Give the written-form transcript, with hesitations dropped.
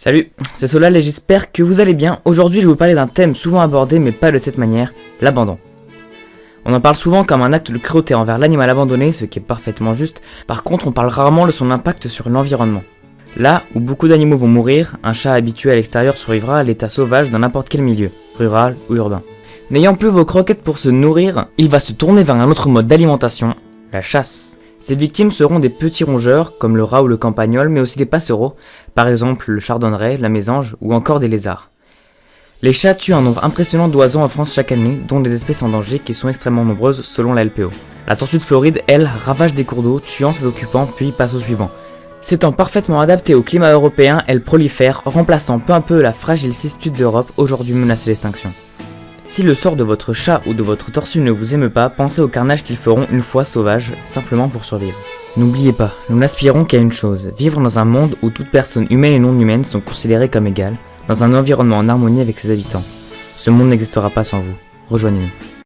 Salut, c'est Solal et j'espère que vous allez bien. Aujourd'hui je vais vous parler d'un thème souvent abordé mais pas de cette manière, l'abandon. On en parle souvent comme un acte de cruauté envers l'animal abandonné, ce qui est parfaitement juste. Par contre on parle rarement de son impact sur l'environnement. Là où beaucoup d'animaux vont mourir, un chat habitué à l'extérieur survivra à l'état sauvage dans n'importe quel milieu, rural ou urbain. N'ayant plus vos croquettes pour se nourrir, il va se tourner vers un autre mode d'alimentation, la chasse. Ces victimes seront des petits rongeurs, comme le rat ou le campagnol, mais aussi des passereaux, par exemple le chardonneret, la mésange ou encore des lézards. Les chats tuent un nombre impressionnant d'oiseaux en France chaque année, dont des espèces en danger qui sont extrêmement nombreuses selon la LPO. La tortue de Floride, elle, ravage des cours d'eau, tuant ses occupants puis passe au suivant. S'étant parfaitement adaptée au climat européen, elle prolifère, remplaçant peu à peu la fragile cistude d'Europe, aujourd'hui menacée d'extinction. Si le sort de votre chat ou de votre tortue ne vous émeut pas, pensez au carnage qu'ils feront une fois sauvages, simplement pour survivre. N'oubliez pas, nous n'aspirons qu'à une chose, vivre dans un monde où toutes personnes humaines et non humaines sont considérées comme égales, dans un environnement en harmonie avec ses habitants. Ce monde n'existera pas sans vous. Rejoignez-nous.